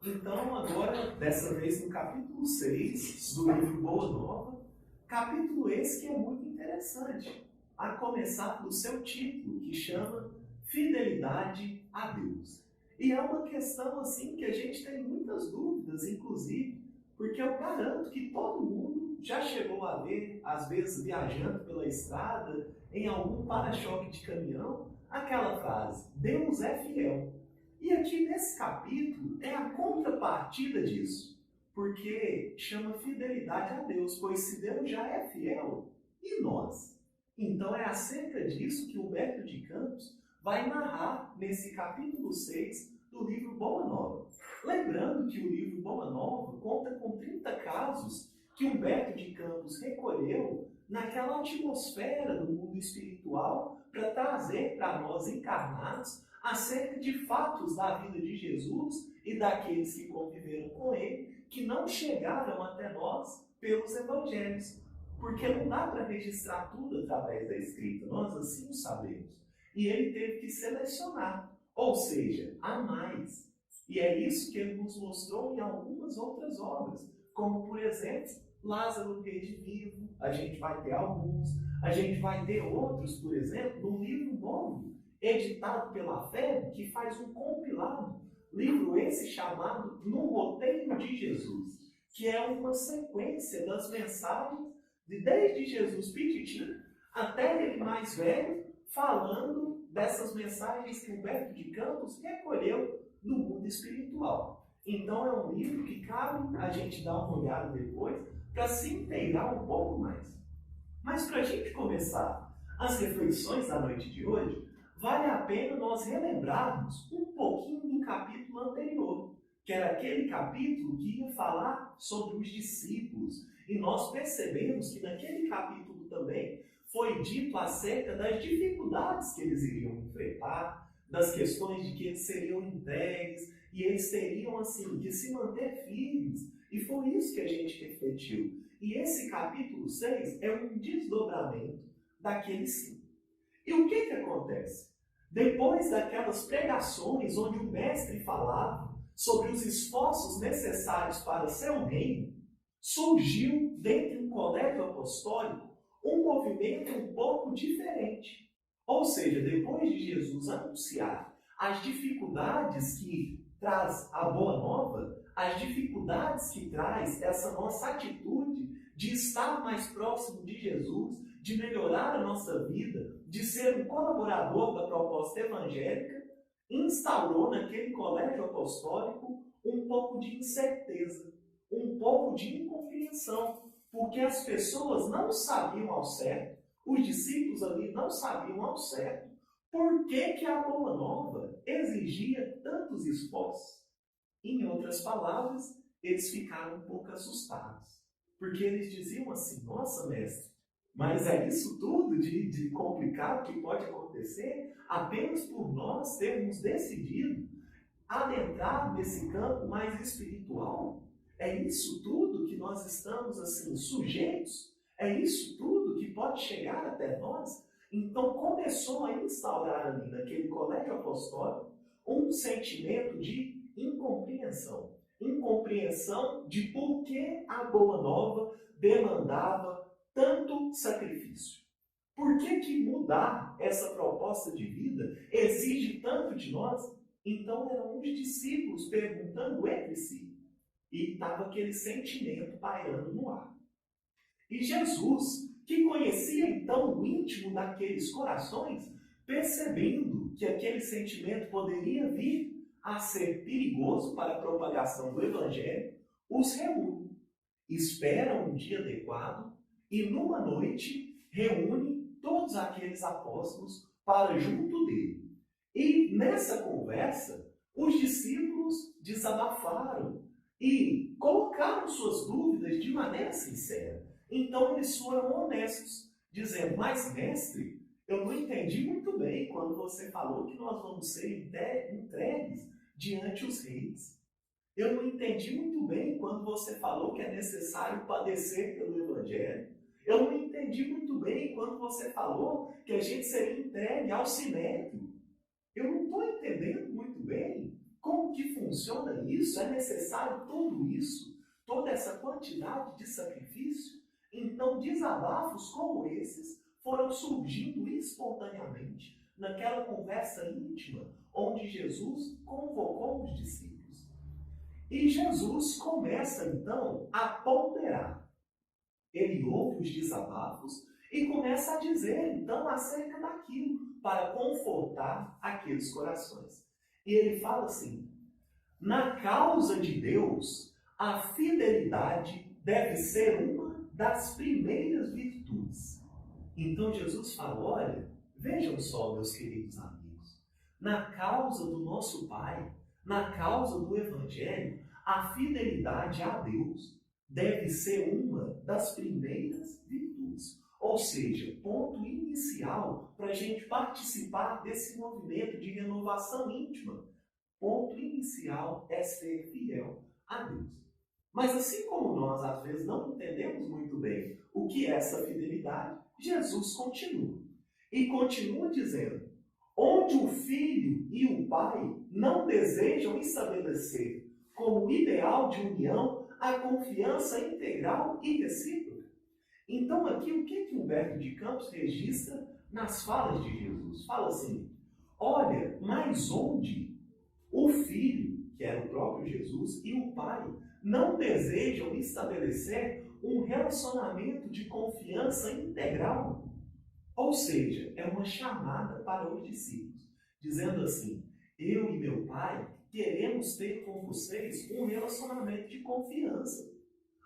Então, agora, dessa vez no capítulo 6 do livro Boa Nova, capítulo esse que é muito interessante, a começar do seu título, que chama Fidelidade a Deus. E é uma questão assim que a gente tem muitas dúvidas, inclusive, porque eu garanto que todo mundo já chegou a ver, às vezes viajando pela estrada, em algum para-choque de caminhão, aquela frase, Deus é fiel. E aqui nesse capítulo é a contrapartida disso, porque chama fidelidade a Deus, pois se Deus já é fiel, e nós? Então é acerca disso que Humberto de Campos vai narrar nesse capítulo 6 do livro Boa Nova. Lembrando que o livro Boa Nova conta com 30 casos que Humberto de Campos recolheu naquela atmosfera do mundo espiritual para trazer para nós encarnados acerca de fatos da vida de Jesus e daqueles que conviveram com ele, que não chegaram até nós pelos evangelhos. Porque não dá para registrar tudo através da escrita, nós assim o sabemos. E ele teve que selecionar, ou seja, há mais. E é isso que ele nos mostrou em algumas outras obras, como por exemplo, Lázaro Redivivo, a gente vai ter alguns, a gente vai ter outros, por exemplo, no livro novo, editado pela FEB, que faz um compilado, livro esse chamado No Roteiro de Jesus, que é uma sequência das mensagens desde Jesus petitinho até ele mais velho, falando dessas mensagens que Humberto de Campos recolheu no mundo espiritual. Então é um livro que cabe a gente dar uma olhada depois para se inteirar um pouco mais. Mas para a gente começar as reflexões da noite de hoje, vale a pena nós relembrarmos um pouquinho do capítulo anterior, que era aquele capítulo que ia falar sobre os discípulos. E nós percebemos que naquele capítulo também foi dito acerca das dificuldades que eles iriam enfrentar, das questões de que eles seriam entregues e eles teriam assim que se manter firmes. E foi isso que a gente refletiu. E esse capítulo 6 é um desdobramento daquele 5. E o que acontece? Depois daquelas pregações onde o mestre falava sobre os esforços necessários para seu reino, surgiu dentro do colégio apostólico um movimento um pouco diferente. Ou seja, depois de Jesus anunciar as dificuldades que traz a Boa Nova, as dificuldades que traz essa nossa atitude de estar mais próximo de Jesus, de melhorar a nossa vida, de ser um colaborador da proposta evangélica, instaurou naquele colégio apostólico um pouco de incerteza, um pouco de incompreensão, porque as pessoas não sabiam ao certo, os discípulos ali não sabiam ao certo, por que a Boa Nova exigia tantos esforços. Em outras palavras, eles ficaram um pouco assustados, porque eles diziam assim, nossa mestre, mas é isso tudo de complicado que pode acontecer apenas por nós termos decidido adentrar nesse campo mais espiritual? É isso tudo que nós estamos assim sujeitos? É isso tudo que pode chegar até nós? Então começou a instaurar ali naquele colégio apostólico um sentimento de incompreensão. Incompreensão de por que a Boa Nova demandava tanto sacrifício. Por que mudar essa proposta de vida exige tanto de nós? Então eram os discípulos perguntando entre si. E estava aquele sentimento pairando no ar. E Jesus, que conhecia então o íntimo daqueles corações, percebendo que aquele sentimento poderia vir a ser perigoso para a propagação do Evangelho, os reúne. Espera um dia adequado e numa noite reúne todos aqueles apóstolos para junto dele. E nessa conversa, os discípulos desabafaram e colocaram suas dúvidas de maneira sincera. Então eles foram honestos, dizendo, mas mestre, eu não entendi muito bem quando você falou que nós vamos ser entregues diante os reis. Eu não entendi muito bem quando você falou que é necessário padecer pelo Evangelho. Eu não entendi muito bem quando você falou que a gente seria entregue ao sinédrio. Eu não estou entendendo muito bem Como que funciona isso? É necessário tudo isso? Toda essa quantidade de sacrifício? Então, desabafos como esses foram surgindo espontaneamente naquela conversa íntima onde Jesus convocou os discípulos. E Jesus começa, então, a ponderar. Ele ouve os desabafos e começa a dizer, então, acerca daquilo, para confortar aqueles corações. E ele fala assim: na causa de Deus, a fidelidade deve ser uma das primeiras virtudes. Então Jesus fala: olha, vejam só, meus queridos amigos, na causa do nosso Pai, na causa do Evangelho, a fidelidade a Deus deve ser uma das primeiras virtudes. Ou seja, ponto inicial para a gente participar desse movimento de renovação íntima. Ponto inicial é ser fiel a Deus. Mas assim como nós, às vezes, não entendemos muito bem o que é essa fidelidade, Jesus continua. E continua dizendo: onde o filho e o pai não desejam estabelecer como ideal de união a confiança integral e recíproca. Então aqui, o que Humberto de Campos registra nas falas de Jesus? Fala assim: olha, mas onde o Filho, que era o próprio Jesus, e o Pai não desejam estabelecer um relacionamento de confiança integral. Ou seja, é uma chamada para os discípulos, dizendo assim: eu e meu Pai queremos ter com vocês um relacionamento de confiança.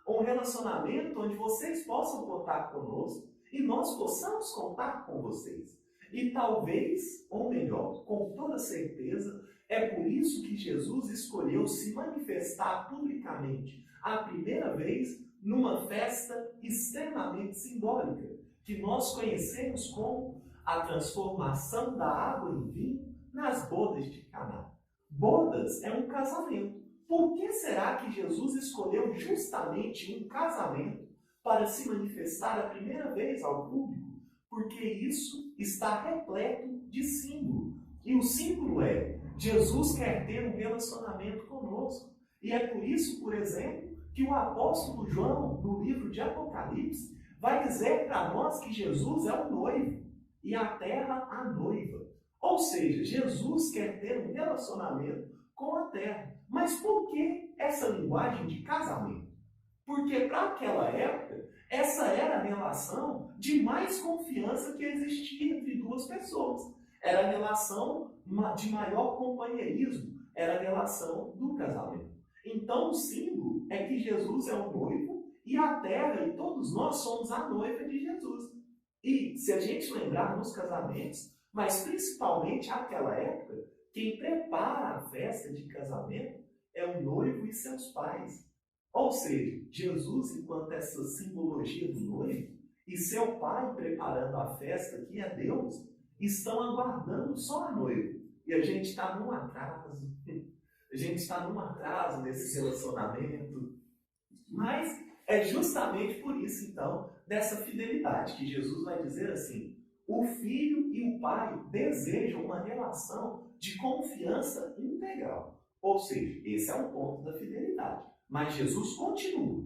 Um relacionamento onde vocês possam contar conosco e nós possamos contar com vocês. E talvez, ou melhor, com toda certeza, é por isso que Jesus escolheu se manifestar publicamente a primeira vez numa festa extremamente simbólica, que nós conhecemos como a transformação da água em vinho nas bodas de Caná. Bodas é um casamento. Por que será que Jesus escolheu justamente um casamento para se manifestar a primeira vez ao público? Porque isso está repleto de símbolo. E o símbolo é: Jesus quer ter um relacionamento conosco. E é por isso, por exemplo, que o apóstolo João, no livro de Apocalipse, vai dizer para nós que Jesus é o noivo e a terra a noiva. Ou seja, Jesus quer ter um relacionamento com a terra. Mas por que essa linguagem de casamento? Porque para aquela época, essa era a relação de mais confiança que existia entre duas pessoas. Era a relação de maior companheirismo, era a relação do casamento. Então o símbolo é que Jesus é o noivo e a terra e todos nós somos a noiva de Jesus. E se a gente lembrar nos casamentos, mas principalmente naquela época, quem prepara a festa de casamento é o noivo e seus pais. Ou seja, Jesus, enquanto essa simbologia do noivo, e seu pai preparando a festa, que é Deus, estão aguardando só a noiva. E a gente está num atraso. A gente está num atraso nesse relacionamento. Mas é justamente por isso, então, dessa fidelidade, que Jesus vai dizer assim: o filho e o pai desejam uma relação de confiança integral. Ou seja, esse é o ponto da fidelidade. Mas Jesus continua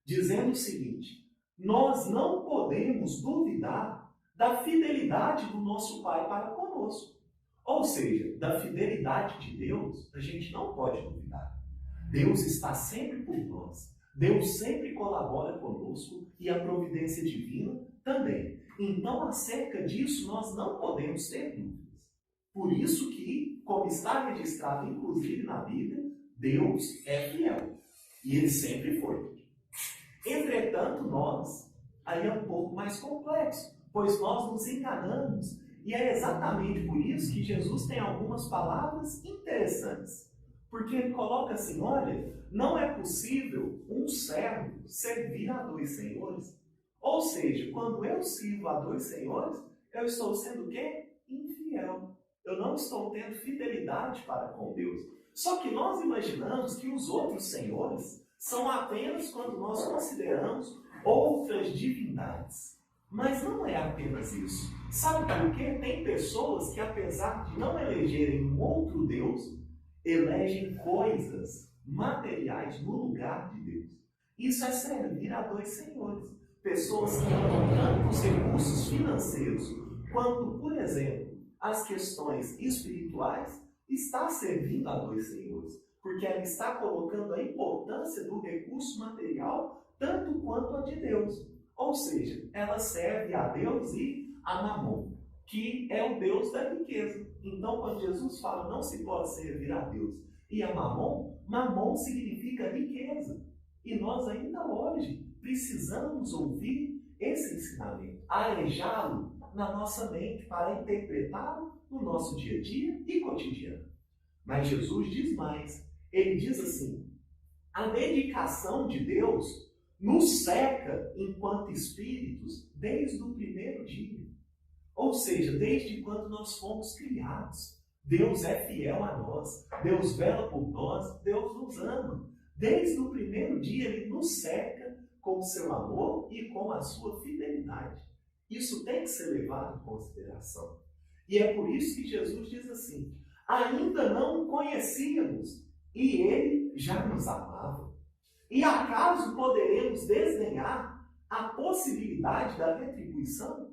dizendo o seguinte: nós não podemos duvidar da fidelidade do nosso Pai para conosco. Ou seja, da fidelidade de Deus, a gente não pode duvidar. Deus está sempre por nós. Deus sempre colabora conosco e a providência divina também. Então, acerca disso, nós não podemos ter dúvidas. Por isso que, como está registrado inclusive na Bíblia, Deus é fiel. E Ele sempre foi. Entretanto, nós, aí é um pouco mais complexo, pois nós nos enganamos. E é exatamente por isso que Jesus tem algumas palavras interessantes. Porque ele coloca assim: olha, não é possível um servo servir a dois senhores. Ou seja, quando eu sirvo a dois senhores, eu estou sendo o quê? Infiel. Eu não estou tendo fidelidade para com Deus. Só que nós imaginamos que os outros senhores são apenas quando nós consideramos outras divindades. Mas não é apenas isso. Sabe por quê? Tem pessoas que, apesar de não elegerem um outro Deus, elegem coisas materiais no lugar de Deus. Isso é servir a dois senhores. Pessoas que amam tanto os recursos financeiros quanto, por exemplo, as questões espirituais, está servindo a dois senhores. Porque ela está colocando a importância do recurso material tanto quanto a de Deus. Ou seja, ela serve a Deus e a Mamon, que é o Deus da riqueza. Então, quando Jesus fala não se pode servir a Deus e a Mamon, Mamon significa riqueza. E nós ainda hoje precisamos ouvir esse ensinamento, arejá-lo na nossa mente para interpretá-lo no nosso dia a dia e cotidiano. Mas Jesus diz mais. Ele diz assim: a dedicação de Deus nos cerca enquanto espíritos desde o primeiro dia. Ou seja, desde quando nós fomos criados. Deus é fiel a nós, Deus vela por nós, Deus nos ama. Desde o primeiro dia Ele nos cerca com o seu amor e com a sua fidelidade. Isso tem que ser levado em consideração. E é por isso que Jesus diz assim: ainda não o conhecíamos e Ele já nos amava. E acaso poderemos desdenhar a possibilidade da retribuição?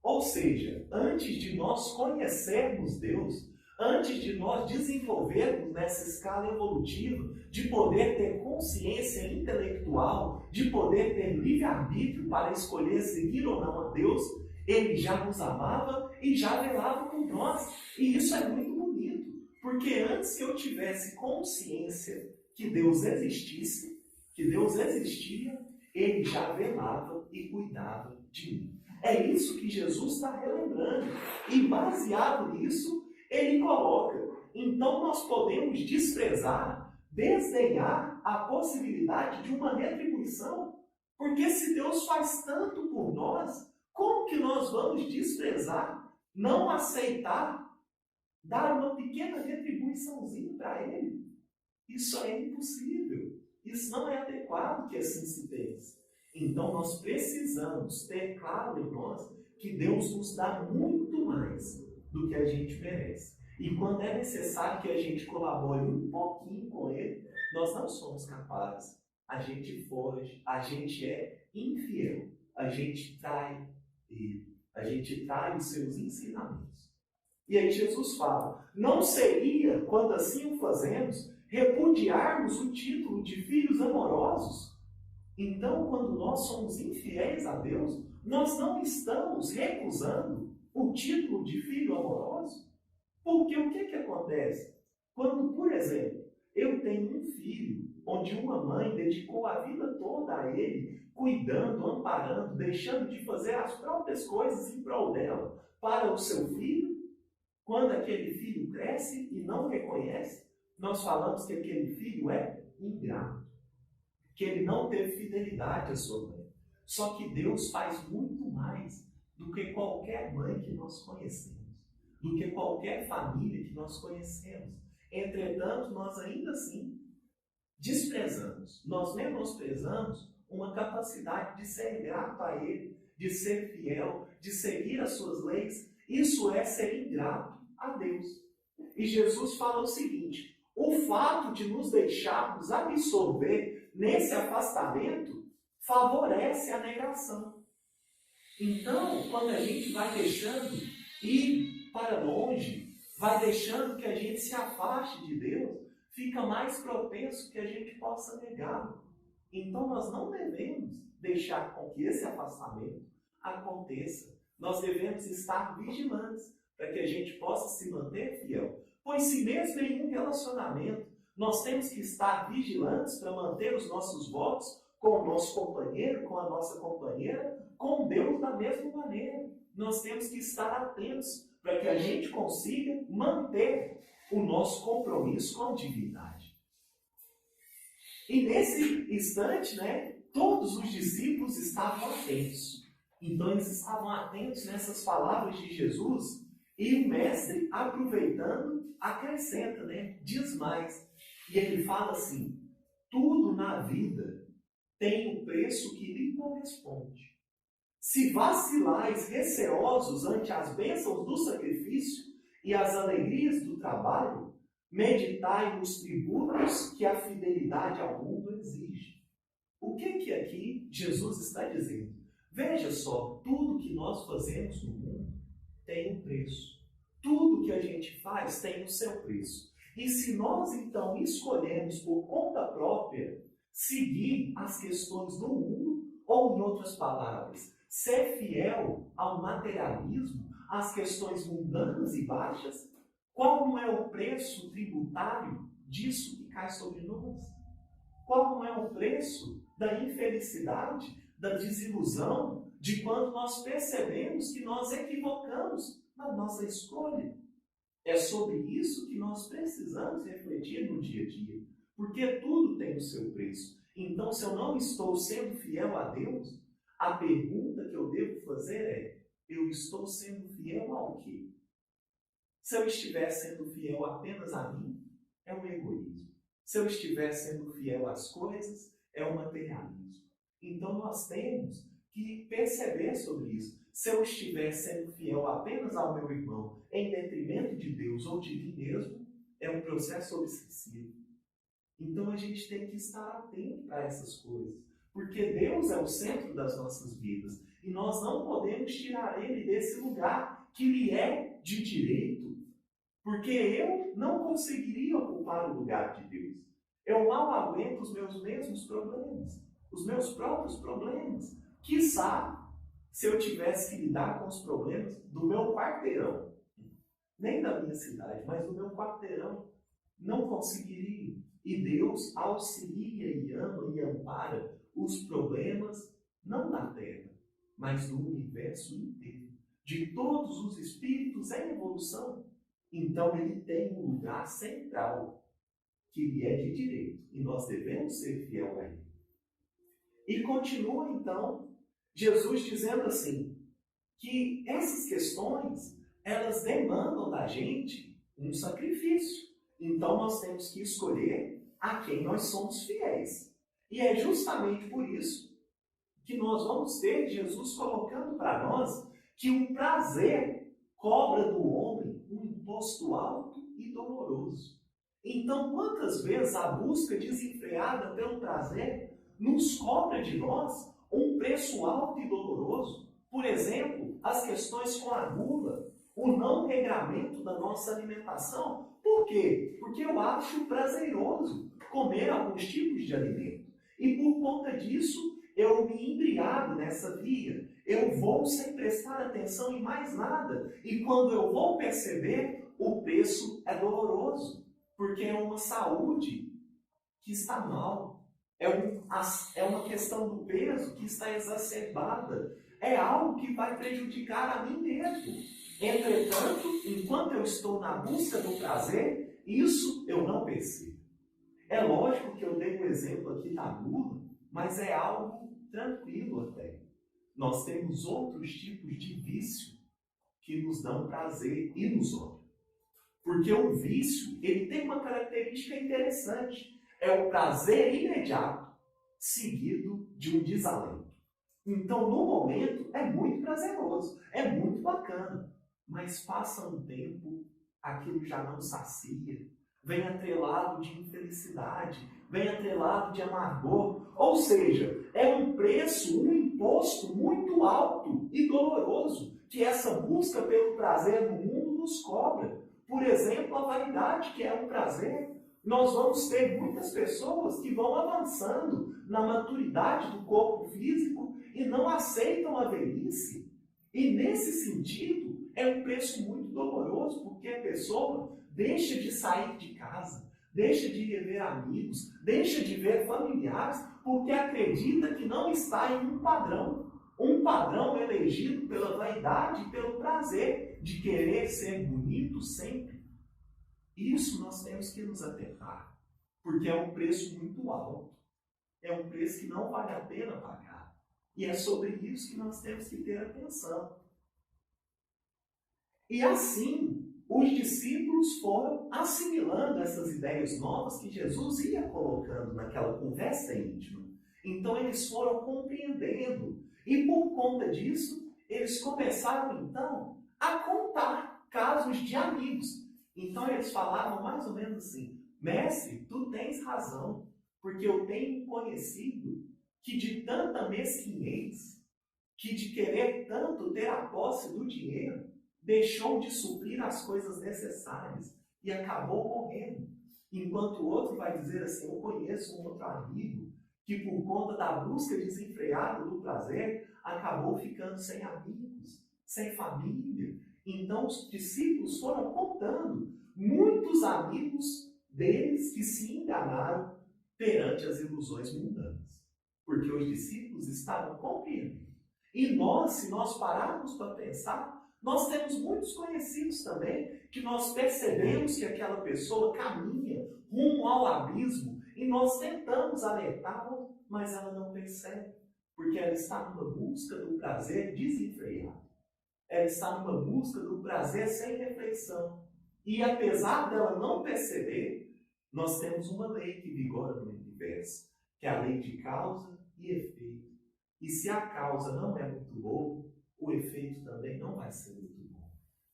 Ou seja, antes de nós conhecermos Deus, antes de nós desenvolvermos nessa escala evolutiva, de poder ter consciência intelectual, de poder ter livre-arbítrio para escolher seguir ou não a Deus, Ele já nos amava e já velava por nós. E isso é muito bonito, porque antes que eu tivesse consciência que Deus existisse, que Deus existia, Ele já velava e cuidava de mim. É isso que Jesus está relembrando. E baseado nisso, Ele coloca: então nós podemos desprezar, desdenhar a possibilidade de uma retribuição. Porque se Deus faz tanto por nós, como que nós vamos desprezar, não aceitar, dar uma pequena retribuiçãozinha para Ele? Isso é impossível. Isso não é adequado que assim se pense. Então nós precisamos ter claro em nós que Deus nos dá muito mais do que a gente merece. E quando é necessário que a gente colabore um pouquinho com Ele, nós não somos capazes. A gente foge, a gente é infiel, a gente trai Ele, a gente trai os seus ensinamentos. E aí Jesus fala: não seria, quando assim o fazemos, repudiarmos o título de filhos amorosos? Então, quando nós somos infiéis a Deus, nós não estamos recusando o título de filho amoroso? Porque o que acontece? Quando, por exemplo, eu tenho um filho onde uma mãe dedicou a vida toda a ele, cuidando, amparando, deixando de fazer as próprias coisas em prol dela para o seu filho, quando aquele filho cresce e não reconhece, nós falamos que aquele filho é ingrato, que ele não teve fidelidade à sua mãe. Só que Deus faz muito mais do que qualquer mãe que nós conhecemos, do que qualquer família que nós conhecemos. Entretanto, nós ainda assim desprezamos, nós menosprezamos uma capacidade de ser grato a Ele, de ser fiel, de seguir as suas leis. Isso é ser ingrato a Deus. E Jesus fala o seguinte: o fato de nos deixarmos absorver nesse afastamento favorece a negação. Então, quando a gente vai deixando ir para longe, vai deixando que a gente se afaste de Deus, fica mais propenso que a gente possa negá-lo. Então, nós não devemos deixar com que esse afastamento aconteça. Nós devemos estar vigilantes para que a gente possa se manter fiel. Pois se mesmo em um relacionamento nós temos que estar vigilantes para manter os nossos votos com o nosso companheiro, com a nossa companheira, com Deus da mesma maneira. Nós temos que estar atentos para que a gente consiga manter o nosso compromisso com a divindade. E nesse instante, todos os discípulos estavam atentos. Então eles estavam atentos nessas palavras de Jesus e o mestre, aproveitando, acrescenta, diz mais. E ele fala assim: tudo na vida tem o preço que lhe corresponde. Se vacilais receosos ante as bênçãos do sacrifício e as alegrias do trabalho, meditai nos tributos que a fidelidade ao mundo exige. O que aqui Jesus está dizendo? Veja só, tudo que nós fazemos no mundo tem um preço. Tudo que a gente faz tem o seu preço. E se nós, então, escolhemos por conta própria seguir as questões do mundo, ou, em outras palavras, ser fiel ao materialismo, às questões mundanas e baixas, qual não é o preço tributário disso que cai sobre nós? Qual não é o preço da infelicidade, da desilusão, de quando nós percebemos que nós equivocamos na nossa escolha? É sobre isso que nós precisamos refletir no dia a dia, porque tudo tem o seu preço. Então, se eu não estou sendo fiel a Deus, a pergunta que eu devo fazer é: eu estou sendo fiel ao quê? Se eu estiver sendo fiel apenas a mim, é o egoísmo. Se eu estiver sendo fiel às coisas, é o materialismo. Então, nós temos que perceber sobre isso. Se eu estiver sendo fiel apenas ao meu irmão, em detrimento de Deus ou de mim mesmo, é um processo obsessivo. Então a gente tem que estar atento a essas coisas, porque Deus é o centro das nossas vidas e nós não podemos tirar Ele desse lugar que lhe é de direito, porque eu não conseguiria ocupar o lugar de Deus. Eu mal aguento os meus mesmos problemas, os meus próprios problemas. Quiçá, se eu tivesse que lidar com os problemas do meu quarteirão, nem da minha cidade, mas do meu quarteirão, não conseguiria. E Deus auxilia e ama e ampara os problemas, não da Terra, mas do universo inteiro, de todos os espíritos em evolução. Então ele tem um lugar central, que lhe é de direito, e nós devemos ser fiel a ele. E continua então Jesus dizendo assim, que essas questões, elas demandam da gente um sacrifício. Então nós temos que escolher a quem nós somos fiéis. E é justamente por isso que nós vamos ter Jesus colocando para nós que o prazer cobra do homem um imposto alto e doloroso. Então, quantas vezes a busca desenfreada pelo prazer nos cobra de nós um preço alto e doloroso? Por exemplo, as questões com a gula, o não regramento da nossa alimentação. Por quê? Porque eu acho prazeroso comer alguns tipos de alimento. E por conta disso, eu me embriago nessa via. Eu vou sem prestar atenção em mais nada. E quando eu vou perceber, o preço é doloroso. Porque é uma saúde que está mal. É uma questão do peso que está exacerbada. É algo que vai prejudicar a mim mesmo. Entretanto, enquanto eu estou na busca do prazer, isso eu não percebo. É lógico que eu dei um exemplo aqui da gula, mas é algo tranquilo até. Nós temos outros tipos de vício que nos dão prazer ilusório. Porque o vício, ele tem uma característica interessante. É o prazer imediato, seguido de um desalento. Então, no momento, é muito prazeroso, é muito bacana. Mas passa um tempo, aquilo já não sacia. Vem atrelado de infelicidade, vem atrelado de amargor. Ou seja, é um preço, um imposto muito alto e doloroso que essa busca pelo prazer no mundo nos cobra. Por exemplo, a vaidade, que é um prazer. Nós vamos ter muitas pessoas que vão avançando na maturidade do corpo físico e não aceitam a velhice. E nesse sentido, é um preço muito doloroso, porque a pessoa deixa de sair de casa, deixa de rever amigos, deixa de ver familiares, porque acredita que não está em um padrão elegido pela vaidade e pelo prazer de querer ser bonito sempre. Isso nós temos que nos atentar, porque é um preço muito alto, é um preço que não vale a pena pagar. E é sobre isso que nós temos que ter atenção. E assim, os discípulos foram assimilando essas ideias novas que Jesus ia colocando naquela conversa íntima. Então eles foram compreendendo. E por conta disso, eles começaram então a contar casos de amigos. Então eles falavam mais ou menos assim: mestre, tu tens razão, porque eu tenho conhecido que de tanta mesquinhez, que de querer tanto ter a posse do dinheiro, deixou de suprir as coisas necessárias e acabou morrendo. Enquanto o outro vai dizer assim: eu conheço um outro amigo que por conta da busca desenfreada do prazer, acabou ficando sem amigos, sem família. Então os discípulos foram contando muitos amigos deles que se enganaram perante as ilusões mundanas. Porque os discípulos estavam compreendendo. E nós, se nós pararmos para pensar, nós temos muitos conhecidos também que nós percebemos que aquela pessoa caminha rumo ao abismo e nós tentamos alertá-la, mas ela não percebe, porque ela está numa busca do prazer desenfreado. Ela está numa busca do prazer sem reflexão. E apesar dela não perceber, nós temos uma lei que vigora no universo, que é a lei de causa e efeito. E se a causa não é muito boa, o efeito também não vai ser muito bom.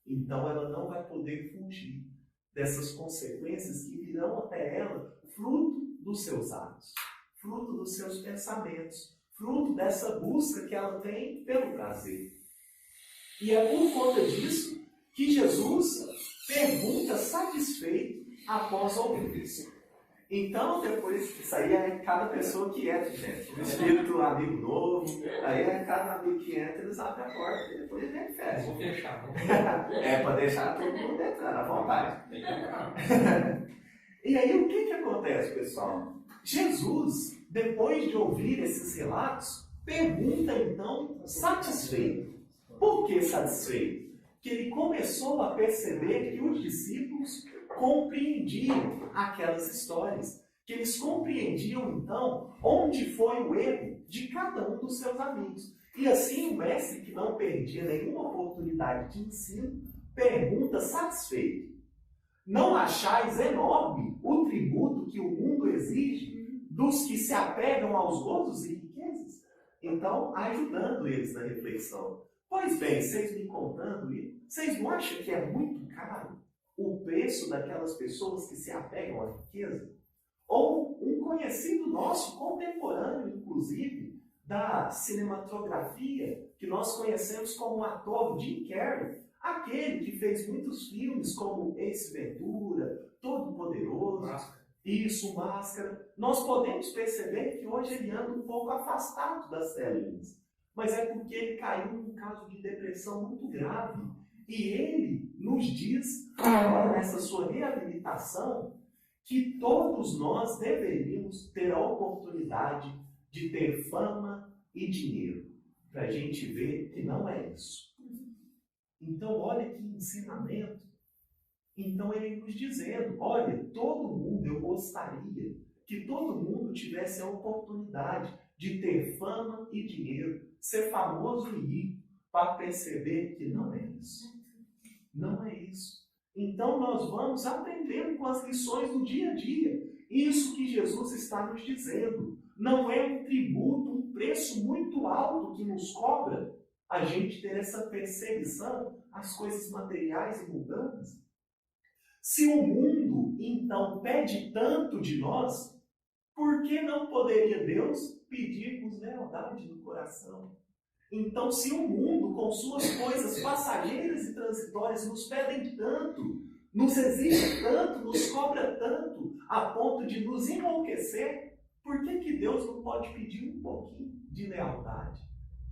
Então ela não vai poder fugir dessas consequências que virão até ela fruto dos seus atos, fruto dos seus pensamentos, fruto dessa busca que ela tem pelo prazer. E é por conta disso que Jesus pergunta satisfeito após ouvir isso. Então, depois, isso aí é cada pessoa que entra, gente. O espírito amigo novo, aí é cada amigo que entra, eles abrem a porta e depois ele fecha. Vou fechar. É, para deixar todo mundo entrando à vontade. E aí, o que acontece, pessoal? Jesus, depois de ouvir esses relatos, pergunta então, satisfeito. Por que satisfeito? Que ele começou a perceber que os discípulos compreendiam aquelas histórias, que eles compreendiam então onde foi o erro de cada um dos seus amigos. E assim o mestre, que não perdia nenhuma oportunidade de ensino, pergunta satisfeito: não achais enorme o tributo que o mundo exige dos que se apegam aos gozos e riquezas? Então, ajudando eles na reflexão. Pois bem, vocês me contando isso, vocês não acham que é muito caro o preço daquelas pessoas que se apegam à riqueza? Ou um conhecido nosso, contemporâneo, inclusive, da cinematografia, que nós conhecemos como o ator Jim Carrey, aquele que fez muitos filmes como Ace Ventura, Todo-Poderoso, Máscara. Nós podemos perceber que hoje ele anda um pouco afastado das telinhas. Mas é porque ele caiu num caso de depressão muito grave. E ele nos diz, agora nessa sua reabilitação, que todos nós deveríamos ter a oportunidade de ter fama e dinheiro. Para a gente ver que não é isso. Então, olha que ensinamento. Então, ele nos dizendo, olha, todo mundo, eu gostaria que todo mundo tivesse a oportunidade de ter fama e dinheiro, ser famoso e rico, para perceber que não é isso. Não é isso. Então nós vamos aprendendo com as lições do dia a dia. Isso que Jesus está nos dizendo. Não é um tributo, um preço muito alto que nos cobra a gente ter essa perseguição às coisas materiais e mundanas. Se o mundo, então, pede tanto de nós, por que não poderia Deus pedir-nos lealdade no coração? Então, se o mundo, com suas coisas passageiras e transitórias, nos pedem tanto, nos exige tanto, nos cobra tanto, a ponto de nos enlouquecer, por que Deus não pode pedir um pouquinho de lealdade?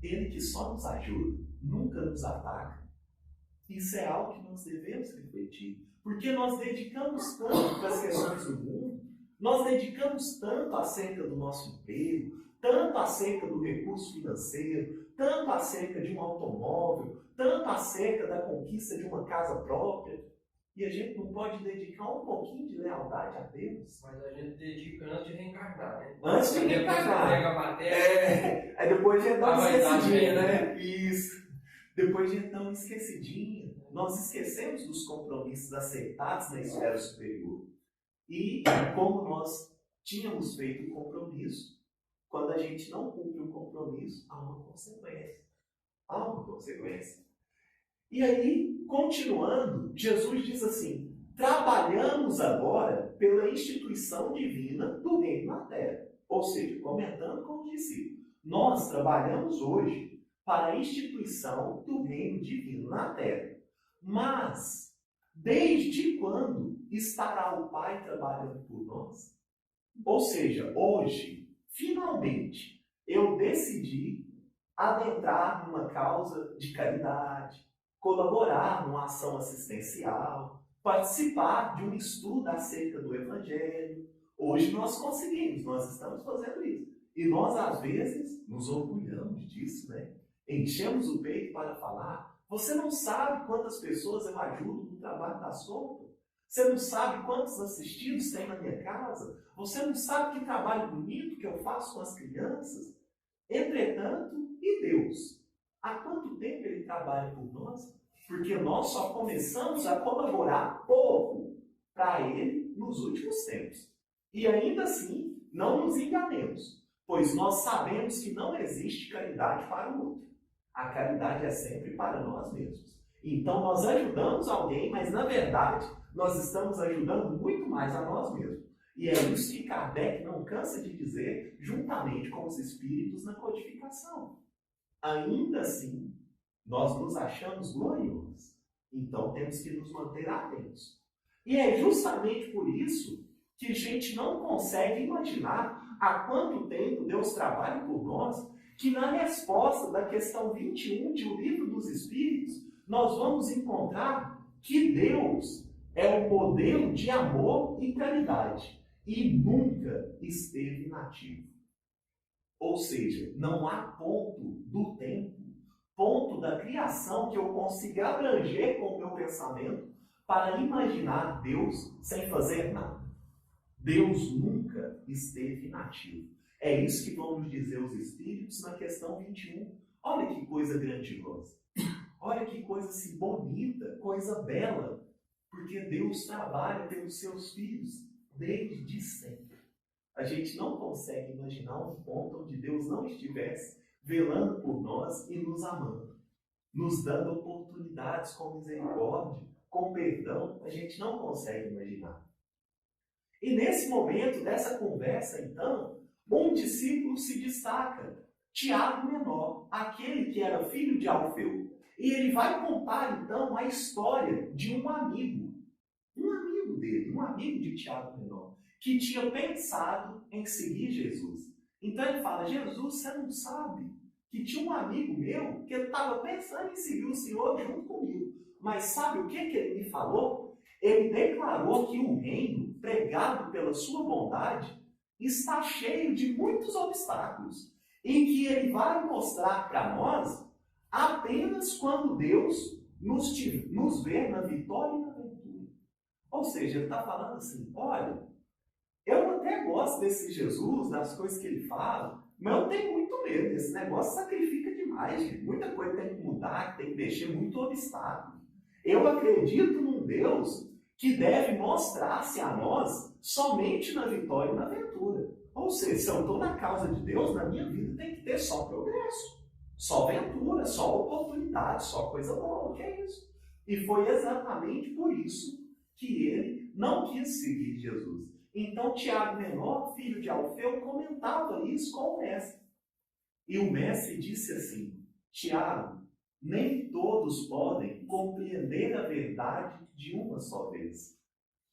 Ele que só nos ajuda, nunca nos ataca. Isso é algo que nós devemos refletir, porque nós dedicamos tanto para as questões do mundo, nós dedicamos tanto acerca do nosso emprego, tanto acerca do recurso financeiro, tanto acerca de um automóvel, tanto acerca da conquista de uma casa própria, e a gente não pode dedicar um pouquinho de lealdade a Deus. Mas a gente dedica antes de reencarnar, né? Antes de reencarnar. Aí depois de dar uma esquecidinha, né? Isso. Depois de dar uma esquecidinha, nós esquecemos dos compromissos aceitados na esfera superior. E como nós tínhamos feito o compromisso, quando a gente não cumpre o compromisso, há uma consequência. Há uma consequência. E aí, continuando, Jesus diz assim: trabalhamos agora pela instituição divina do reino na terra. Ou seja, comentando com os discípulos, nós trabalhamos hoje para a instituição do reino divino na terra. Mas, desde quando estará o Pai trabalhando por nós? Ou seja, hoje, finalmente, eu decidi adentrar numa causa de caridade, colaborar numa ação assistencial, participar de um estudo acerca do Evangelho. Hoje nós conseguimos, nós estamos fazendo isso. E nós, às vezes, nos orgulhamos disso, né? Enchemos o peito para falar. Você não sabe quantas pessoas eu ajudo no trabalho da sopa? Você não sabe quantos assistidos tem na minha casa? Você não sabe que trabalho bonito que eu faço com as crianças? Entretanto, e Deus? Há quanto tempo Ele trabalha por nós? Porque nós só começamos a colaborar pouco para Ele nos últimos tempos. E ainda assim, não nos enganemos, pois nós sabemos que não existe caridade para o outro. A caridade é sempre para nós mesmos. Então nós ajudamos alguém, mas na verdade nós estamos ajudando muito mais a nós mesmos. E é isso que Kardec não cansa de dizer, juntamente com os espíritos na codificação. Ainda assim, nós nos achamos gloriosos. Então temos que nos manter atentos. E é justamente por isso que a gente não consegue imaginar há quanto tempo Deus trabalha por nós, que na resposta da questão 21 de O Livro dos Espíritos, nós vamos encontrar que Deus é o modelo de amor e caridade e nunca esteve inativo. Ou seja, não há ponto do tempo, ponto da criação que eu consiga abranger com o meu pensamento para imaginar Deus sem fazer nada. Deus nunca esteve inativo. É isso que vão nos dizer os Espíritos na questão 21. Olha que coisa grandiosa. Olha que coisa assim, bonita, coisa bela. Porque Deus trabalha pelos seus filhos desde sempre. A gente não consegue imaginar um ponto onde Deus não estivesse velando por nós e nos amando. Nos dando oportunidades com misericórdia, com perdão. A gente não consegue imaginar. E nesse momento dessa conversa, então, um discípulo se destaca, Tiago Menor, aquele que era filho de Alfeu. E ele vai contar, então, a história de um amigo dele, um amigo de Tiago Menor, que tinha pensado em seguir Jesus. Então ele fala, Jesus, você não sabe que tinha um amigo meu que estava pensando em seguir o Senhor junto comigo. Mas sabe o que ele me falou? Ele declarou que o reino, pregado pela sua bondade, está cheio de muitos obstáculos e que ele vai mostrar para nós apenas quando Deus nos ver na vitória e na ventura. Ou seja, ele está falando assim, olha, eu até gosto desse Jesus, das coisas que ele fala, mas eu tenho muito medo, esse negócio sacrifica demais, gente. Muita coisa tem que mudar, tem que deixar muito obstáculo. Eu acredito num Deus que deve mostrar-se a nós somente na vitória e na ventura. Ou seja, se eu estou na causa de Deus, na minha vida tem que ter só progresso, só ventura, só oportunidade, só coisa boa, o que é isso? E foi exatamente por isso que ele não quis seguir Jesus. Então Tiago Menor, filho de Alfeu, comentava isso com o mestre. E o mestre disse assim, Tiago, nem todos podem compreender a verdade de uma só vez.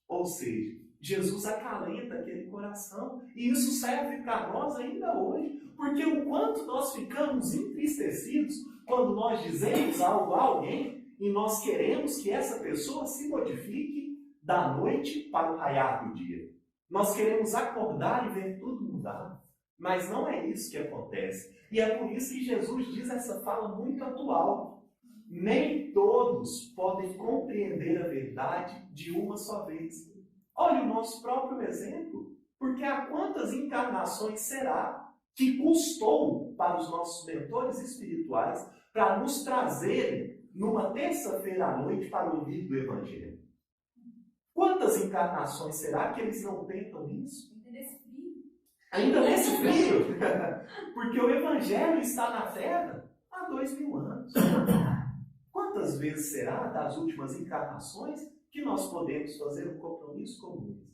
Ou seja, Jesus acalenta aquele coração. E isso serve para nós ainda hoje. Porque o quanto nós ficamos entristecidos quando nós dizemos algo a alguém e nós queremos que essa pessoa se modifique da noite para o raiar do dia. Nós queremos acordar e ver tudo mudar. Mas não é isso que acontece. E é por isso que Jesus diz essa fala muito atual. Nem todos podem compreender a verdade de uma só vez. Olha o nosso próprio exemplo. Porque há quantas encarnações será que custou para os nossos mentores espirituais para nos trazerem numa terça-feira à noite para ouvir do Evangelho? Quantas encarnações será que eles não tentam isso? Ainda nesse frio. Porque o Evangelho está na Terra há 2000 anos. Quantas vezes será das últimas encarnações que nós podemos fazer um compromisso como esse.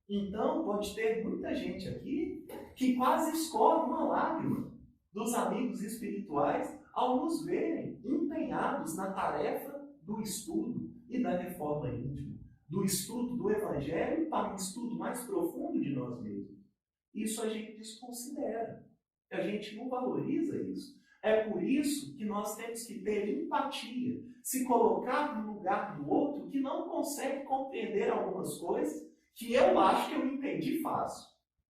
Então, pode ter muita gente aqui que quase escorre uma lágrima dos amigos espirituais ao nos verem empenhados na tarefa do estudo e da reforma íntima, do estudo do Evangelho para um estudo mais profundo de nós mesmos. Isso a gente desconsidera, a gente não valoriza isso. É por isso que nós temos que ter empatia, se colocar no lugar do outro que não consegue compreender algumas coisas que eu acho que eu entendi fácil,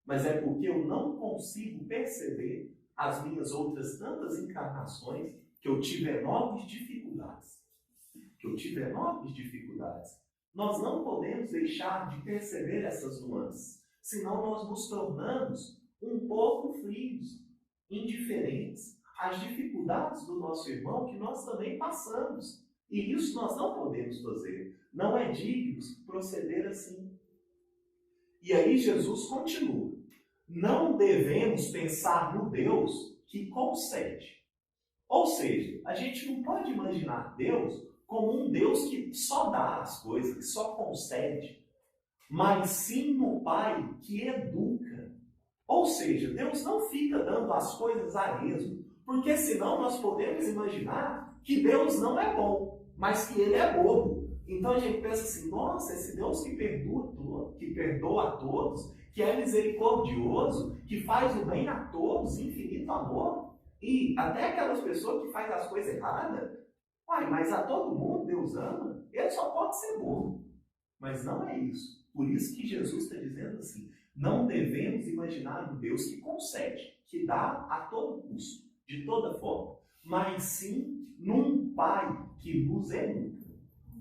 mas é porque eu não consigo perceber as minhas outras tantas encarnações que eu tive enormes dificuldades. Nós não podemos deixar de perceber essas nuances, senão nós nos tornamos um pouco frios, indiferentes às dificuldades do nosso irmão que nós também passamos. E isso nós não podemos fazer. Não é digno proceder assim. E aí Jesus continua. Não devemos pensar no Deus que concede. Ou seja, a gente não pode imaginar Deus como um Deus que só dá as coisas, que só concede, mas sim no Pai que educa. Ou seja, Deus não fica dando as coisas a esmo, porque senão nós podemos imaginar que Deus não é bom, mas que Ele é bobo. Então a gente pensa assim, nossa, esse Deus que perdoa a todos, que é misericordioso, que faz o bem a todos, infinito amor, e até aquelas pessoas que fazem as coisas erradas, mas a todo mundo Deus ama, ele só pode ser bobo. Mas não é isso. Por isso que Jesus está dizendo assim, não devemos imaginar um Deus que concede, que dá a todo custo, de toda forma, mas sim num Pai que nos educa.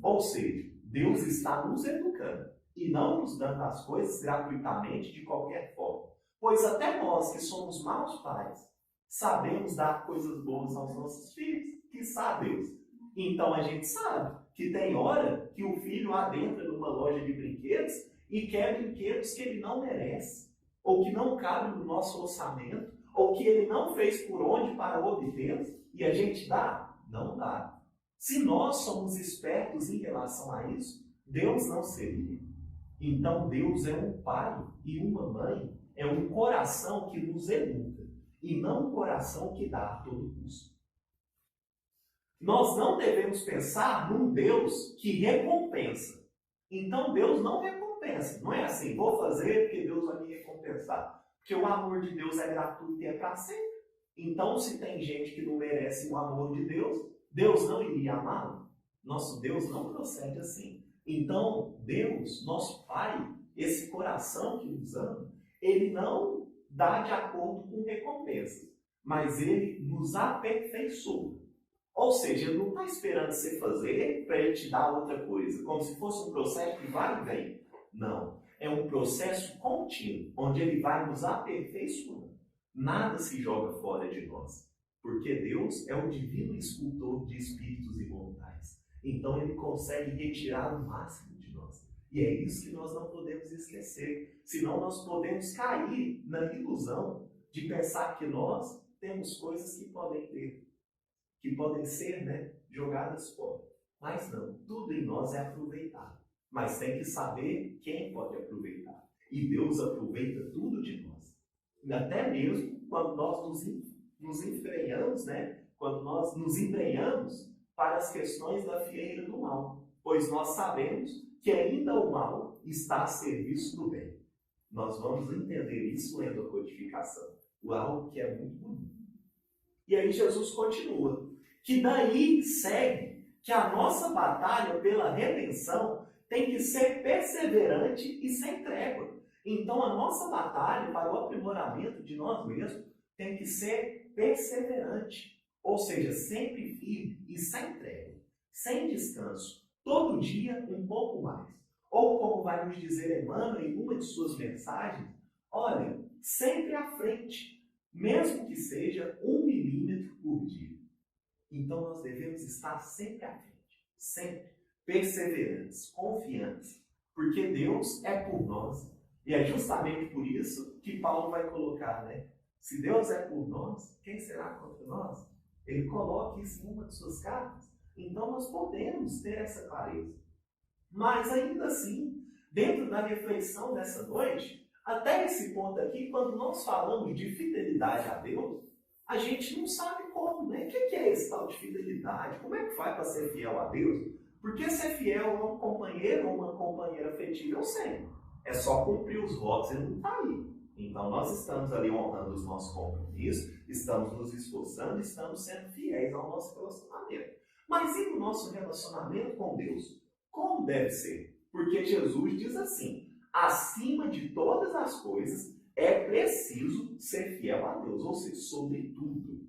Ou seja, Deus está nos educando e não nos dando as coisas gratuitamente de qualquer forma. Pois até nós que somos maus pais, sabemos dar coisas boas aos nossos filhos, quiçá Deus. Então a gente sabe que tem hora que o filho adentra numa loja de brinquedos e quer brinquedos que ele não merece, ou que não cabem no nosso orçamento, ou que ele não fez por onde para obtê-los, e a gente dá? Não dá. Se nós somos espertos em relação a isso, Deus não seria. Então Deus é um pai e uma mãe, é um coração que nos educa, e não um coração que dá a todo custo. Nós não devemos pensar num Deus que recompensa. Então Deus não recompensa. Não é assim, vou fazer porque Deus vai me recompensar. Porque o amor de Deus é gratuito e é para sempre. Então, se tem gente que não merece o amor de Deus, Deus não iria amá-lo? Nosso Deus não procede assim. Então, Deus, nosso Pai, esse coração que nos ama, Ele não dá de acordo com recompensas, mas Ele nos aperfeiçoa. Ou seja, Ele não está esperando você fazer para Ele te dar outra coisa, como se fosse um processo que vai e vem. Não, é um processo contínuo, onde Ele vai nos aperfeiçoando. Nada se joga fora de nós. Porque Deus é o divino escultor de espíritos imortais. Então Ele consegue retirar o máximo de nós. E é isso que nós não podemos esquecer. Senão nós podemos cair na ilusão de pensar que nós temos coisas que podem ser, jogadas fora. Mas não, tudo em nós é aproveitado. Mas tem que saber quem pode aproveitar. E Deus aproveita tudo de nós. Até mesmo quando nós nos enfrenhamos, quando nós nos embrenhamos para as questões da fieira do mal, pois nós sabemos que ainda o mal está a serviço do bem. Nós vamos entender isso lendo a codificação, algo que é muito bonito. E aí Jesus continua, que daí segue que a nossa batalha pela redenção tem que ser perseverante e sem trégua. Então a nossa batalha para o aprimoramento de nós mesmos tem que ser perseverante, ou seja, sempre firme e sem trégua, sem descanso, todo dia um pouco mais. Ou como vai nos dizer Emmanuel em uma de suas mensagens, olha, sempre à frente, mesmo que seja 1 milímetro por dia. Então nós devemos estar sempre à frente, sempre perseverantes, confiantes, porque Deus é por nós. E é justamente por isso que Paulo vai colocar, se Deus é por nós, quem será contra nós? Ele coloca isso em uma de suas cartas. Então nós podemos ter essa clareza. Mas ainda assim, dentro da reflexão dessa noite, até esse ponto aqui, quando nós falamos de fidelidade a Deus, a gente não sabe como, né? O que é esse tal de fidelidade? Como é que faz para ser fiel a Deus? Porque ser fiel a um companheiro ou uma companheira afetiva, eu sei. É só cumprir os votos e não está aí. Então nós estamos ali honrando os nossos compromissos, estamos nos esforçando, estamos sendo fiéis ao nosso relacionamento. Mas e no nosso relacionamento com Deus? Como deve ser? Porque Jesus diz assim, acima de todas as coisas, é preciso ser fiel a Deus, ou seja, sobretudo.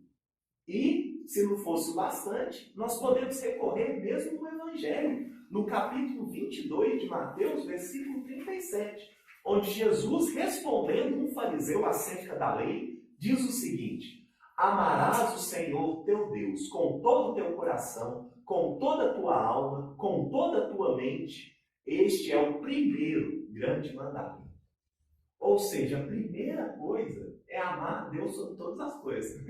E, se não fosse o bastante, nós podemos recorrer mesmo no Evangelho, no capítulo 22 de Mateus, versículo 37, onde Jesus, respondendo um fariseu acerca da lei, diz o seguinte, amarás o Senhor teu Deus com todo o teu coração, com toda a tua alma, com toda a tua mente. Este é o primeiro grande mandamento. Ou seja, a primeira coisa é amar a Deus sobre todas as coisas.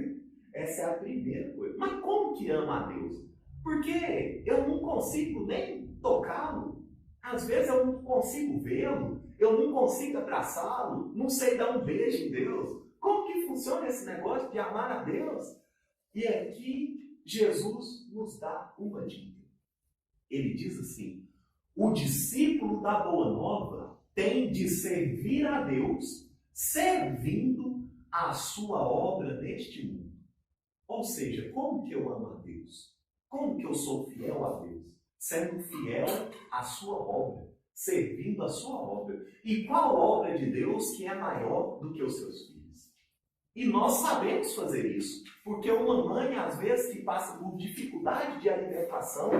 Essa é a primeira coisa. Mas como que ama a Deus? Porque eu não consigo nem tocá-lo. Às vezes eu não consigo vê-lo. Eu não consigo abraçá-lo. Não sei dar um beijo em Deus. Como que funciona esse negócio de amar a Deus? E aqui Jesus nos dá uma dica. Ele diz assim, o discípulo da Boa Nova tem de servir a Deus, servindo a sua obra neste mundo. Ou seja, como que eu amo a Deus? Como que eu sou fiel a Deus? Sendo fiel à sua obra, servindo a sua obra. E qual obra de Deus que é maior do que os seus filhos? E nós sabemos fazer isso, porque uma mãe, às vezes, que passa por dificuldade de alimentação,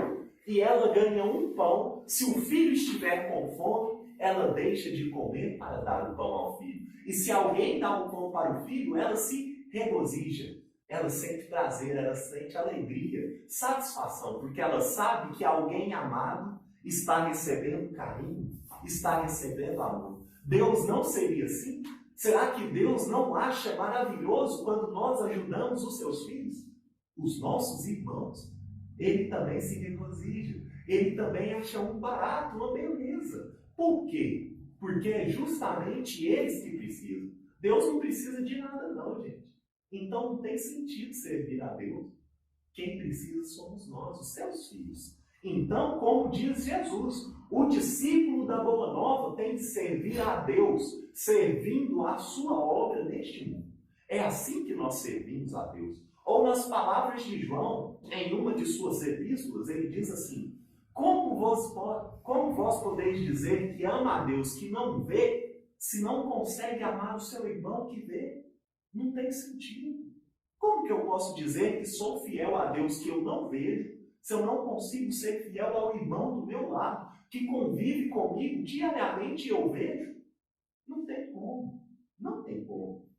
e ela ganha um pão, se o filho estiver com fome, ela deixa de comer para dar o pão ao filho. E se alguém dá o pão para o filho, ela se regozija. Ela sente prazer, ela sente alegria, satisfação, porque ela sabe que alguém amado está recebendo carinho, está recebendo amor. Deus não seria assim? Será que Deus não acha maravilhoso quando nós ajudamos os seus filhos? Os nossos irmãos? Ele também se regozija. Ele também acha um barato, uma beleza. Por quê? Porque é justamente eles que precisam. Deus não precisa de nada não, gente. Então não tem sentido servir a Deus. Quem precisa somos nós, os seus filhos. Então, como diz Jesus, o discípulo da Boa Nova tem de servir a Deus, servindo a sua obra neste mundo. É assim que nós servimos a Deus. Ou nas palavras de João, em uma de suas epístolas, ele diz assim, como vós podeis dizer que ama a Deus que não vê, se não consegue amar o seu irmão que vê? Não tem sentido. Como que eu posso dizer que sou fiel a Deus que eu não vejo, se eu não consigo ser fiel ao irmão do meu lado, que convive comigo diariamente e eu vejo? Não tem como. Não tem como.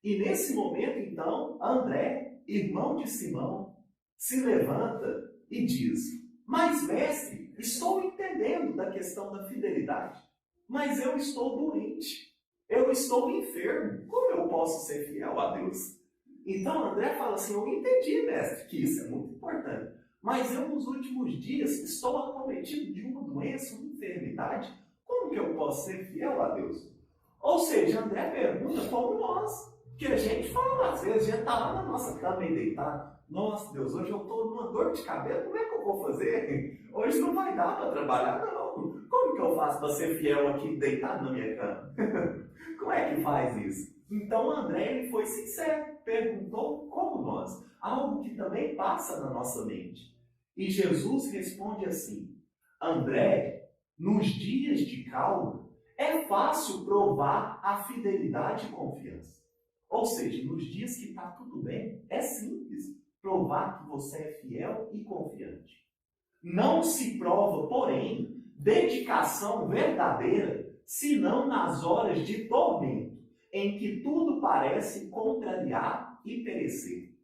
E nesse momento, então, André, irmão de Simão, se levanta e diz, mas mestre, estou entendendo da questão da fidelidade, mas eu estou doente, eu estou enfermo, como eu posso ser fiel a Deus? Então André fala assim, eu entendi, mestre, que isso é muito importante, mas eu nos últimos dias estou acometido de uma doença, uma enfermidade, como que eu posso ser fiel a Deus? Ou seja, André pergunta como nós, que a gente fala, às vezes a gente está lá na nossa cama e deitado, nossa Deus, hoje eu estou numa dor de cabelo, como é que eu vou fazer? Hoje não vai dar para trabalhar, não. Como que eu faço para ser fiel aqui deitado na minha cama? Como é que faz isso? Então André ele foi sincero, perguntou como nós, algo que também passa na nossa mente. E Jesus responde assim, André, nos dias de calma, é fácil provar a fidelidade e confiança. Ou seja, nos dias que está tudo bem, é simples provar que você é fiel e confiante. Não se prova, porém, dedicação verdadeira, senão nas horas de tormento, em que tudo parece contrariar e perecer.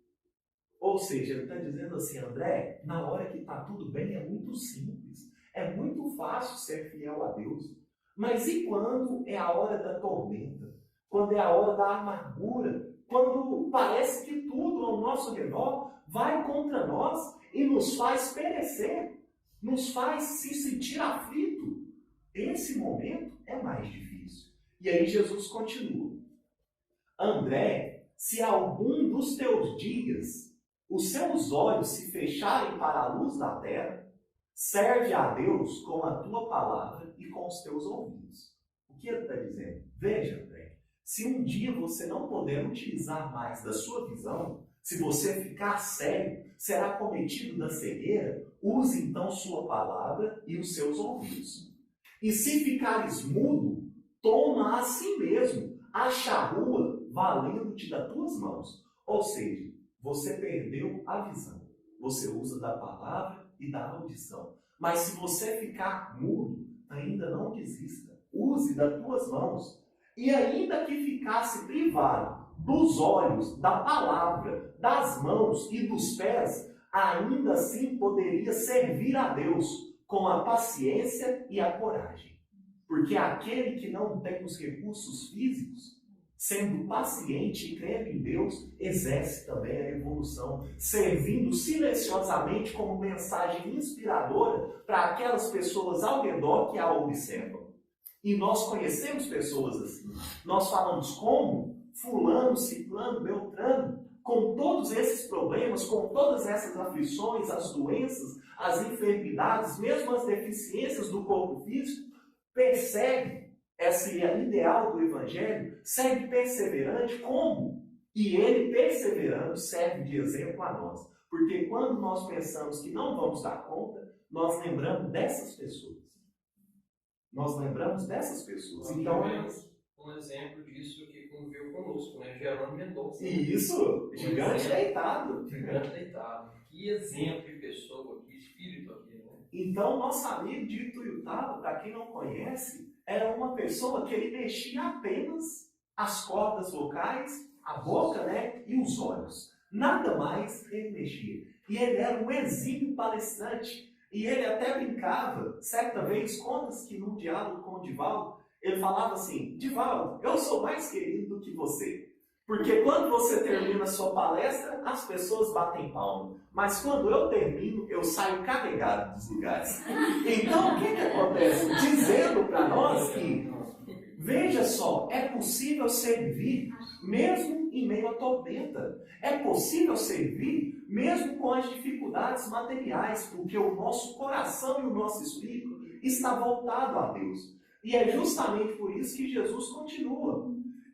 Ou seja, ele está dizendo assim, André, na hora que está tudo bem é muito simples, é muito fácil ser fiel a Deus. Mas e quando é a hora da tormenta? Quando é a hora da amargura? Quando parece que tudo ao nosso redor vai contra nós e nos faz perecer? nos faz se sentir aflito. Esse momento é mais difícil. E aí Jesus continua. André, se algum dos teus dias os seus olhos se fecharem para a luz da terra, serve a Deus com a tua palavra e com os teus ouvidos. O que ele está dizendo? Veja, André, se um dia você não puder utilizar mais da sua visão, se você ficar cego, será cometido da cegueira, use então sua palavra e os seus ouvidos. E se ficares mudo, toma a si mesmo a charrua valendo-te das tuas mãos. Ou seja, você perdeu a visão. Você usa da palavra e da audição. Mas se você ficar mudo, ainda não desista. Use das tuas mãos. E ainda que ficasse privado dos olhos, da palavra, das mãos e dos pés, ainda assim poderia servir a Deus com a paciência e a coragem. Porque aquele que não tem os recursos físicos, sendo paciente e crendo em Deus, exerce também a evolução, servindo silenciosamente como mensagem inspiradora para aquelas pessoas ao redor que a observam. E nós conhecemos pessoas assim. Nós falamos como fulano, ciclano, beltrano, com todos esses problemas, com todas essas aflições, as doenças, as enfermidades, mesmo as deficiências do corpo físico, persegue esse ideal do Evangelho, segue perseverante como? E ele, perseverando, serve de exemplo a nós. Porque quando nós pensamos que não vamos dar conta, nós lembramos dessas pessoas. Nós lembramos dessas pessoas. Então, um exemplo disso que conviveu conosco, né? Gerando Mendonça. Isso, gigante deitado. Gigante deitado. Que exemplo de pessoa, que espírito aqui, né? Então, nosso amigo de Ituiutaba, para quem não conhece, era uma pessoa que ele mexia apenas as cordas vocais, a boca, né, e os olhos. Nada mais ele mexia. E ele era um exímio palestrante. E ele até brincava, certa vez, conta-se que num diálogo com o Divaldo, ele falava assim: Divaldo, eu sou mais querido do que você. Porque quando você termina a sua palestra, as pessoas batem palma. Mas quando eu termino, eu saio carregado dos lugares. Então, o que acontece? Dizendo para nós que, veja só, é possível servir mesmo em meio à tormenta. É possível servir mesmo com as dificuldades materiais, porque o nosso coração e o nosso espírito está voltado a Deus. E é justamente por isso que Jesus continua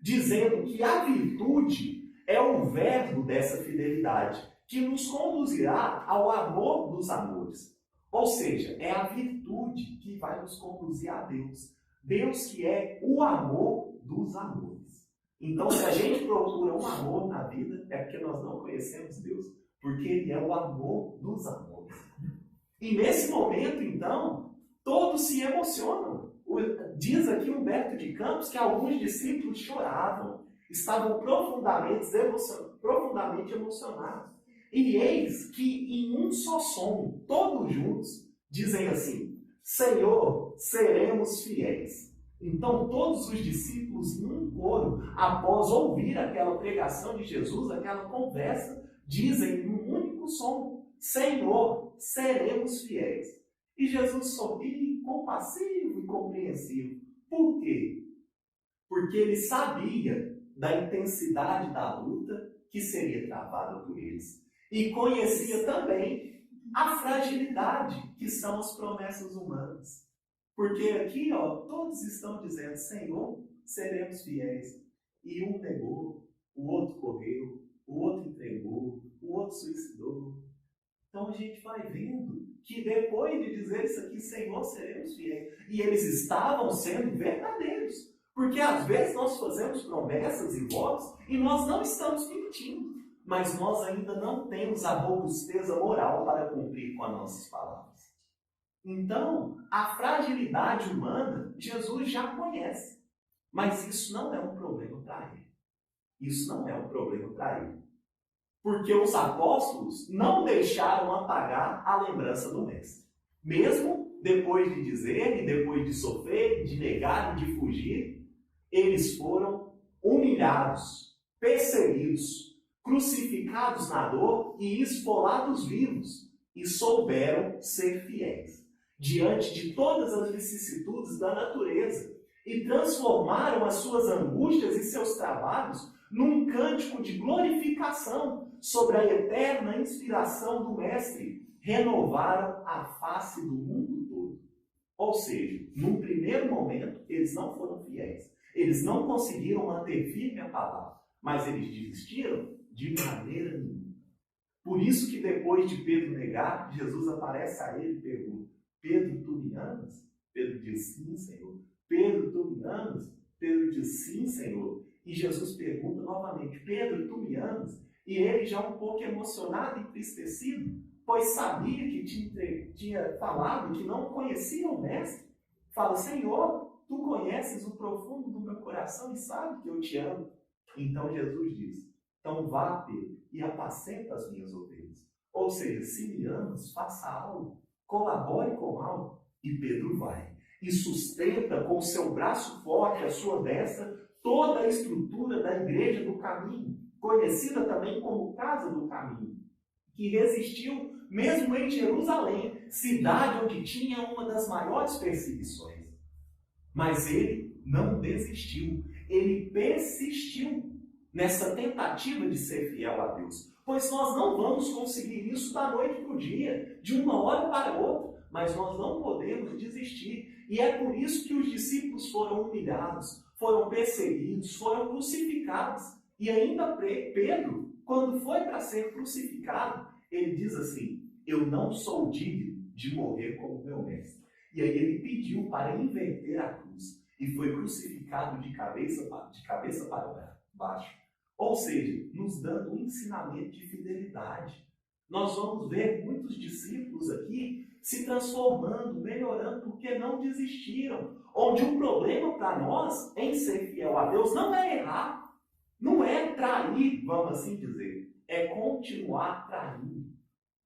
dizendo que a virtude é o verbo dessa fidelidade, que nos conduzirá ao amor dos amores. Ou seja, é a virtude que vai nos conduzir a Deus. Deus que é o amor dos amores. Então, se a gente procura um amor na vida, é porque nós não conhecemos Deus, porque Ele é o amor dos amores. E nesse momento, então, todos se emocionam. Diz aqui Humberto de Campos que alguns discípulos choravam, estavam profundamente emocionados. E eis que em um só som, todos juntos, dizem assim: Senhor, seremos fiéis. Então todos os discípulos, num coro, após ouvir aquela pregação de Jesus, aquela conversa, dizem num único som: Senhor, seremos fiéis. E Jesus sorri, compassivo e compreensivo. Por quê? Porque ele sabia da intensidade da luta que seria travada por eles. E conhecia também a fragilidade que são as promessas humanas. Porque aqui, todos estão dizendo: Senhor, seremos fiéis. E um negou, o outro correu, o outro entregou, o outro suicidou. Então a gente vai vendo que depois de dizer isso aqui, Senhor, seremos fiéis. E eles estavam sendo verdadeiros. Porque às vezes nós fazemos promessas e votos e nós não estamos mentindo. Mas nós ainda não temos a robusteza moral para cumprir com as nossas palavras. Então, a fragilidade humana, Jesus já conhece. Mas isso não é um problema para ele. Isso não é um problema para ele. Porque os apóstolos não deixaram apagar a lembrança do Mestre. Mesmo depois de dizer, e depois de sofrer, de negar e de fugir, eles foram humilhados, perseguidos, crucificados na dor e esfolados vivos. e souberam ser fiéis diante de todas as vicissitudes da natureza e transformaram as suas angústias e seus trabalhos num cântico de glorificação sobre a eterna inspiração do Mestre. Renovaram a face do mundo todo. Ou seja, num primeiro momento, eles não foram fiéis. Eles não conseguiram manter firme a palavra, mas eles desistiram de maneira nenhuma. Por isso que depois de Pedro negar, Jesus aparece a ele e pergunta: Pedro, tu me amas? Pedro diz: sim, Senhor. Pedro, tu me amas? Pedro diz: sim, Senhor. E Jesus pergunta novamente: Pedro, tu me amas? E ele, já um pouco emocionado e entristecido, pois sabia que tinha falado que não conhecia o Mestre, fala: Senhor, tu conheces o profundo do meu coração e sabe que eu te amo. Então Jesus diz: então vá, Pedro, e apacenta as minhas ovelhas. Ou seja, se me amas, faça algo, colabore com algo. E Pedro vai e sustenta com o seu braço forte, a sua destra, toda a estrutura da Igreja do Caminho, conhecida também como Casa do Caminho, que resistiu mesmo em Jerusalém, cidade onde tinha uma das maiores perseguições. Mas ele não desistiu, ele persistiu nessa tentativa de ser fiel a Deus. Pois nós não vamos conseguir isso da noite para o dia, de uma hora para outra, mas nós não podemos desistir. E é por isso que os discípulos foram humilhados, foram perseguidos, foram crucificados. E ainda Pedro, quando foi para ser crucificado, ele diz assim: eu não sou digno de morrer como meu mestre. E aí ele pediu para inverter a cruz e foi crucificado de cabeça para baixo. Ou seja, nos dando um ensinamento de fidelidade. Nós vamos ver muitos discípulos aqui se transformando, melhorando, porque não desistiram. Onde o problema para nós em ser fiel a Deus não é errar, não é trair, vamos assim dizer, é continuar traindo.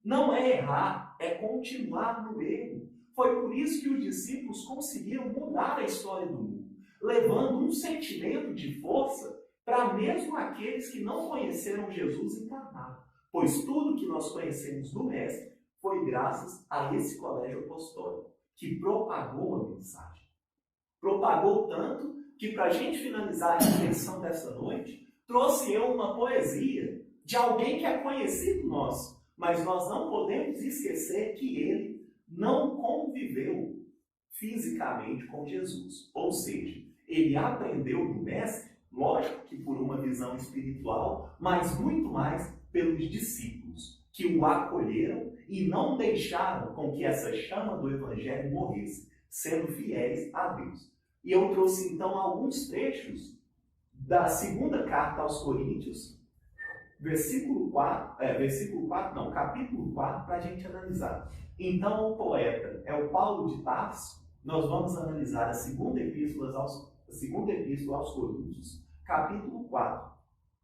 Não é errar, é continuar no erro. Foi por isso que os discípulos conseguiram mudar a história do mundo, levando um sentimento de força para mesmo aqueles que não conheceram Jesus encarnado. Pois tudo que nós conhecemos do Mestre foi graças a esse colégio apostólico, que propagou a mensagem. Propagou tanto que, para a gente finalizar a reflexão dessa noite, trouxe eu uma poesia de alguém que é conhecido nosso, mas nós não podemos esquecer que ele não conviveu fisicamente com Jesus. Ou seja, ele aprendeu do Mestre, lógico que por uma visão espiritual, mas muito mais pelos discípulos, que o acolheram e não deixaram com que essa chama do Evangelho morresse, sendo fiéis a Deus. E eu trouxe então alguns trechos da segunda carta aos Coríntios, capítulo 4, para a gente analisar. Então o poeta é o Paulo de Tarso. Nós vamos analisar a segunda epístola aos Coríntios, capítulo 4.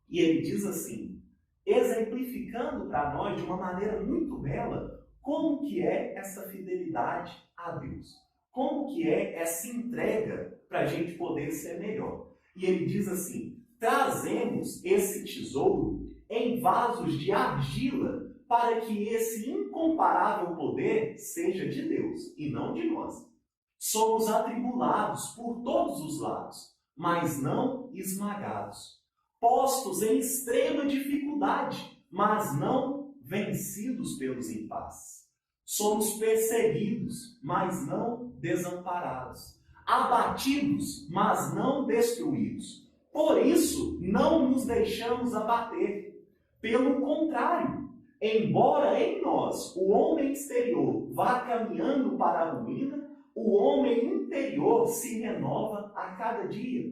E ele diz assim, exemplificando para nós de uma maneira muito bela como que é essa fidelidade a Deus. Como que é essa entrega para a gente poder ser melhor. E ele diz assim, trazemos esse tesouro em vasos de argila para que esse incomparável poder seja de Deus e não de nós. Somos atribulados por todos os lados, mas não esmagados. Postos em extrema dificuldade, mas não vencidos pelos impasses. Somos perseguidos, mas não desamparados. Abatidos, mas não destruídos. Por isso, não nos deixamos abater. Pelo contrário, embora em nós o homem exterior vá caminhando para a ruína, o homem interior se renova a cada dia.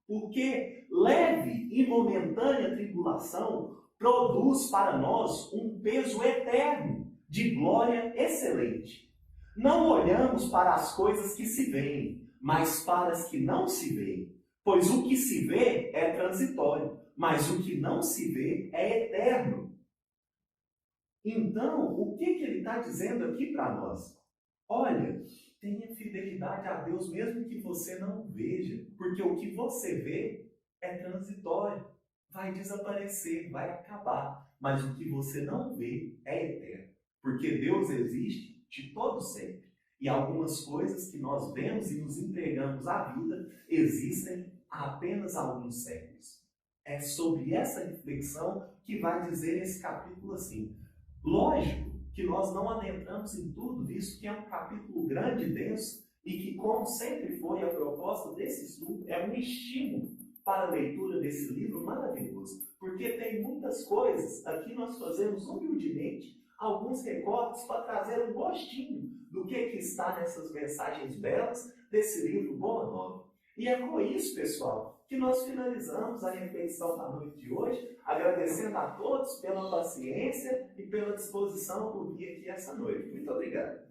Porque leve e momentânea tribulação produz para nós um peso eterno de glória excelente. Não olhamos para as coisas que se veem, mas para as que não se veem. Pois o que se vê é transitório, mas o que não se vê é eterno. Então, o que ele está dizendo aqui para nós? Olha, tenha fidelidade a Deus mesmo que você não veja, porque o que você vê é transitório, vai desaparecer, vai acabar, mas o que você não vê é eterno, porque Deus existe de todo sempre. E algumas coisas que nós vemos e nos entregamos à vida existem há apenas alguns séculos. É sobre essa reflexão que vai dizer esse capítulo assim. Lógico que nós não adentramos em tudo, visto que é um capítulo grande e denso, e que, como sempre foi a proposta desse estudo, é um estímulo para a leitura desse livro maravilhoso, porque tem muitas coisas, aqui nós fazemos humildemente alguns recortes para trazer um gostinho do que está nessas mensagens belas desse livro Boa Nova. E é com isso, pessoal, que nós finalizamos a reflexão da noite de hoje, agradecendo a todos pela paciência e pela disposição por vir aqui essa noite. Muito obrigado.